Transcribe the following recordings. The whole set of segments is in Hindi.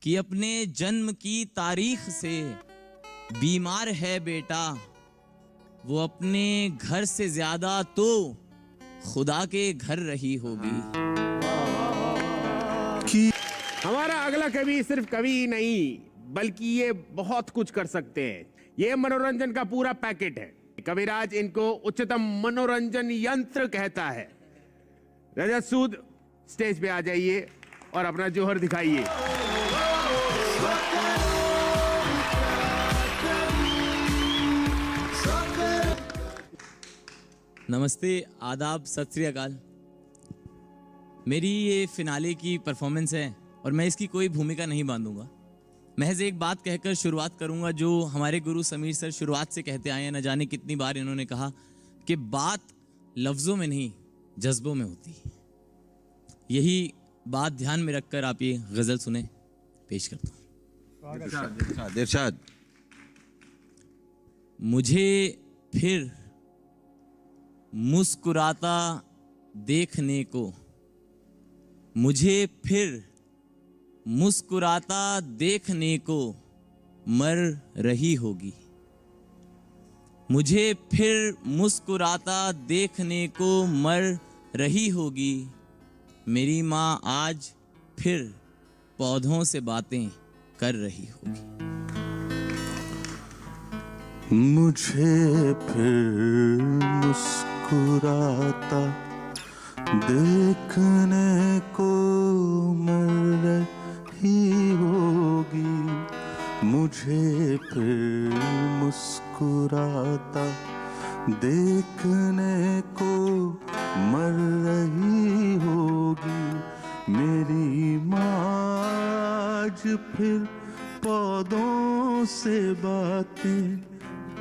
कि अपने जन्म की तारीख से बीमार है बेटा, वो अपने घर से ज्यादा तो खुदा के घर रही होगी। हमारा अगला कवि सिर्फ कवि ही नहीं बल्कि ये बहुत कुछ कर सकते हैं। ये मनोरंजन का पूरा पैकेट है। कविराज इनको उच्चतम मनोरंजन यंत्र कहता है। रजत सूद स्टेज पे आ जाइए और अपना जोहर दिखाइए। नमस्ते, आदाब, सत श्री अकाल। मेरी ये फिनाले की परफॉर्मेंस है और मैं इसकी कोई भूमिका नहीं बांधूंगा। महज एक बात कहकर शुरुआत करूंगा जो हमारे गुरु समीर सर शुरुआत से कहते आए हैं। न जाने कितनी बार इन्होंने कहा कि बात लफ्ज़ों में नहीं जज्बों में होती है। यही बात ध्यान में रखकर आप ये गज़ल सुने, पेश करता हूँ। इरशाद। मुझे फिर मुस्कुराता देखने को, मुझे फिर मुस्कुराता देखने को मर रही होगी। मुझे फिर मुस्कुराता देखने को मर रही होगी। मेरी माँ आज फिर पौधों से बातें कर रही होगी। मुझे फिर मुस्कुराता देखने को मर रही होगी। मुझे फिर मुस्कुराता देखने को मर रही होगी। मेरी माँ आज फिर पौधों से बातें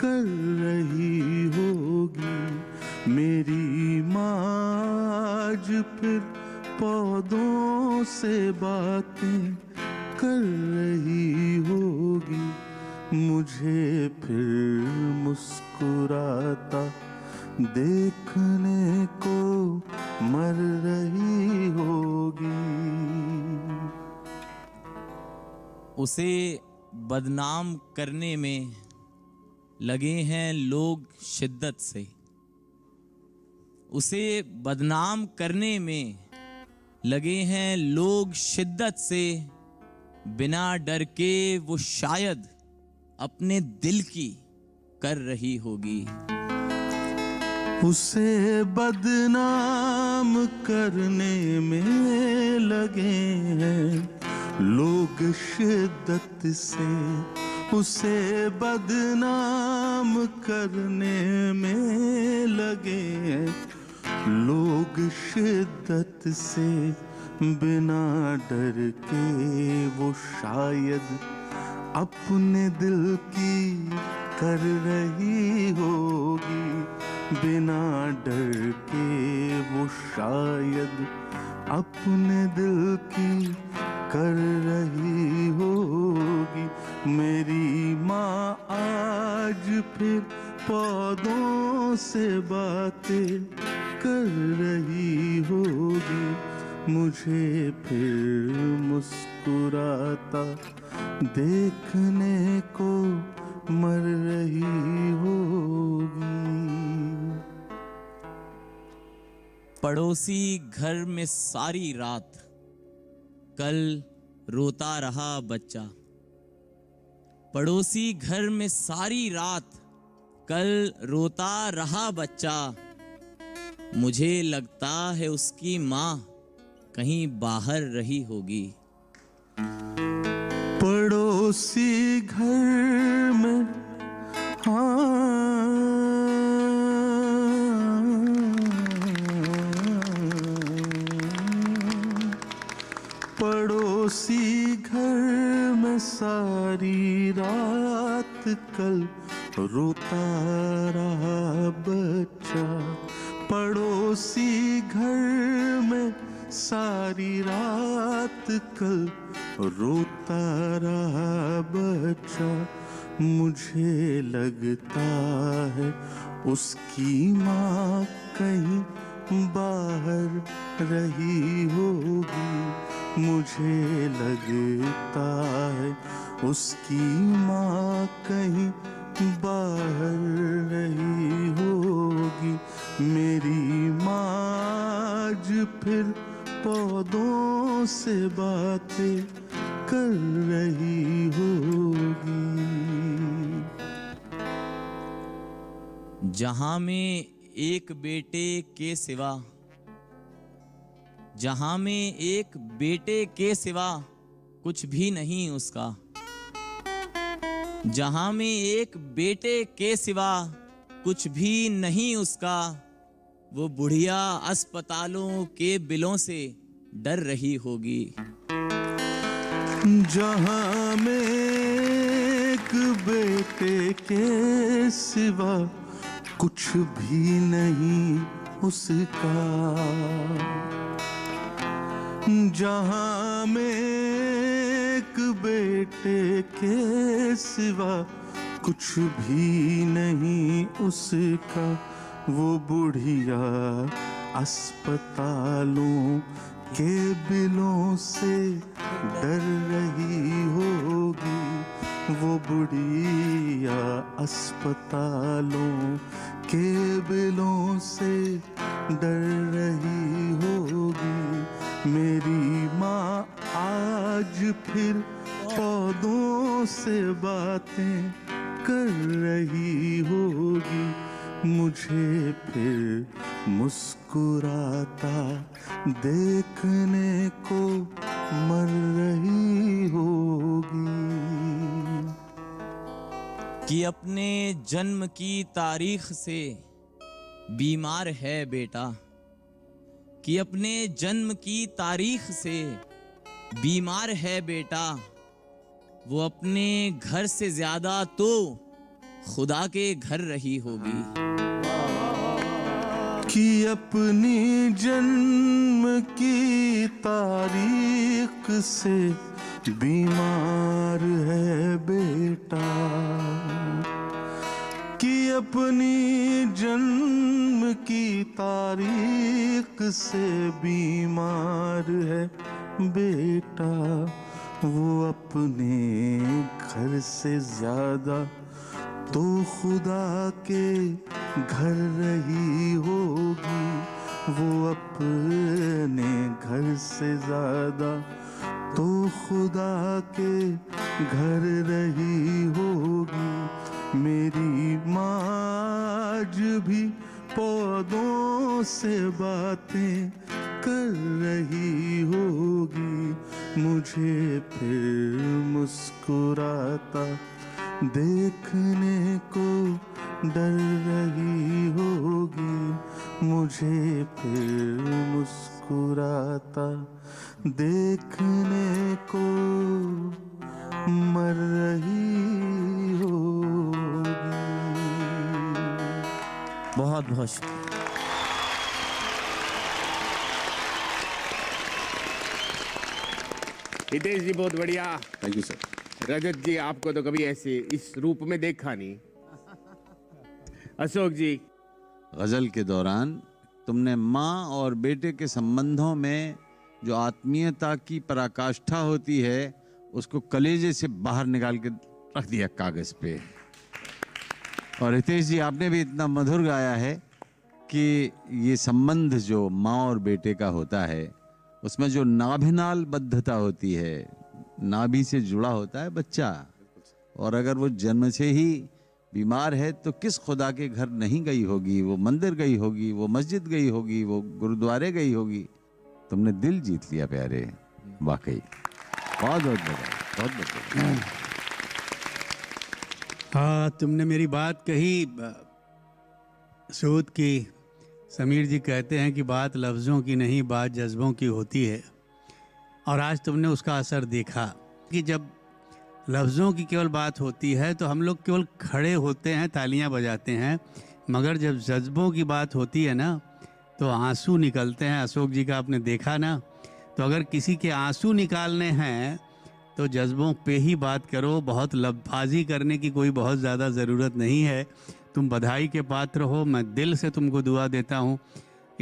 कर रही होगी। मेरी माँ आज फिर पौधों से बातें कर रही होगी। मुझे फिर मुस्कुराता देखने को मर रही होगी। उसे बदनाम करने में लगे हैं लोग शिद्दत से। उसे बदनाम करने में लगे हैं लोग शिद्दत से। बिना डर के वो शायद अपने दिल की कर रही होगी। उसे बदनाम करने में लगे हैं लोग शिद्दत से। उसे बदनाम करने में लगे हैं लोग शिद्दत से। बिना डर के वो शायद अपने दिल की कर रही होगी। बिना डर के वो शायद अपने दिल की कर रही होगी। मेरी माँ आज फिर पौधों से बातें कर रही होगी। मुझे फिर मुस्कुराता देखने को मर रही होगी। पड़ोसी घर में सारी रात कल रोता रहा बच्चा। पड़ोसी घर में सारी रात कल रोता रहा बच्चा। मुझे लगता है उसकी माँ कहीं बाहर रही होगी। पड़ोसी घर में पड़ोसी घर में सारी रात कल रोता रहा बच्चा। पड़ोसी घर में सारी रात कल रोता रहा बच्चा। मुझे लगता है उसकी माँ कहीं बाहर रही होगी। मुझे लगता है उसकी माँ कहीं बाहर रही होगी। मेरी माँ आज फिर पौधों से बातें कर रही होगी। जहां में एक बेटे के सिवा, जहां में एक बेटे के सिवा कुछ भी नहीं उसका, जहां में एक बेटे के सिवा कुछ भी नहीं उसका, वो बुढ़िया अस्पतालों के बिलों से डर रही होगी। जहां में एक बेटे के सिवा कुछ भी नहीं उसका, जहां में एक बेटे के सिवा कुछ भी नहीं उसका, वो बुढ़िया अस्पतालों के बिलों से डर रही होगी। वो बुढ़िया अस्पतालों के बिलों से डर रही होगी। मेरी माँ आज फिर पौधों से बातें कर रही होगी। मुझे फिर मुस्कुराता देखने को मर रही होगी। कि अपने जन्म की तारीख से बीमार है बेटा, कि अपने जन्म की तारीख से बीमार है बेटा, वो अपने घर से ज्यादा तो खुदा के घर रही होगी। कि अपनी जन्म की तारीख से बीमार है बेटा, कि अपनी जन्म की तारीख से बीमार है बेटा, वो अपने घर से ज्यादा तो खुदा के घर रही होगी। वो अपने घर से ज्यादा तो खुदा के घर रही होगी। मेरी माँ आज भी पौधों से बातें कर रही होगी। मुझे फिर मुस्कुराता देखने को डर रही होगी। मुझे फिर मुस्कुराता देखने को मर रही होगी। बहुत बहुत शुक्रिया। हितेश जी बहुत बढ़िया। Thank you sir. Rajat ji आपको तो कभी ऐसे इस रूप में देखा नहीं। अशोक जी, गजल के दौरान तुमने माँ और बेटे के संबंधों में जो आत्मीयता की पराकाष्ठा होती है उसको कलेजे से बाहर निकाल के रख दिया कागज पे। और हितेश जी आपने भी इतना मधुर गाया है कि ये संबंध जो माँ और बेटे का होता है उसमें जो नाभिनाल बद्धता होती है, नाभि से जुड़ा होता है बच्चा, और अगर वो जन्म से ही बीमार है तो किस खुदा के घर नहीं गई होगी, वो मंदिर गई होगी, वो मस्जिद गई होगी, वो गुरुद्वारे गई होगी। तुमने दिल जीत लिया प्यारे, वाकई बहुत बहुत बधाई, बहुत बहुत बधाई। हाँ, तुमने मेरी बात कही सूद की। समीर जी कहते हैं कि बात लफ्ज़ों की नहीं, बात जज्बों की होती है, और आज तुमने उसका असर देखा कि जब लफ्ज़ों की केवल बात होती है तो हम लोग केवल खड़े होते हैं, तालियां बजाते हैं, मगर जब जज्बों की बात होती है ना तो आंसू निकलते हैं। अशोक जी का आपने देखा ना, तो अगर किसी के आंसू निकालने हैं तो जज्बों पे ही बात करो, बहुत लफ्ज़बाजी करने की कोई बहुत ज़्यादा ज़रूरत नहीं है। तुम बधाई के पात्र हो, मैं दिल से तुमको दुआ देता हूँ,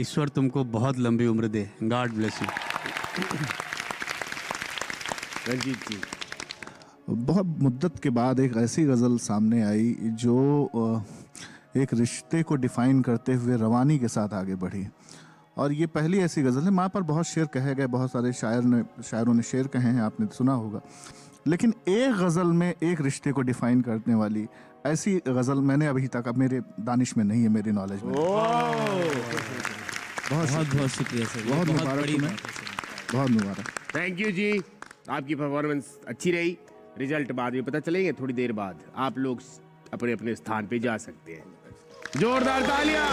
ईश्वर तुमको बहुत लंबी उम्र दे। God bless you. Ranjit ji. बहुत मुद्दत के बाद एक ऐसी गज़ल सामने आई जो एक रिश्ते को डिफ़ाइन करते हुए रवानी के साथ आगे बढ़ी, और ये पहली ऐसी गज़ल है। माँ पर बहुत शेर कहे गए, बहुत सारे शायरों ने शेर कहे हैं, आपने सुना होगा, लेकिन एक गज़ल में एक रिश्ते को डिफ़ाइन करने वाली ऐसी गज़ल मैंने अभी तक, अब मेरे दानिश में नहीं है, मेरी नॉलेज में। बहुत शुक्रिया सर, बहुत बहुत मुबारक बड़ी तुम्हें, बात है सर। बहुत मुबारक। थैंक यू जी, आपकी परफॉर्मेंस अच्छी रही। रिजल्ट बाद में पता चलेंगे, थोड़ी देर बाद आप लोग अपने अपने स्थान पे जा सकते हैं। जोरदार तालियां।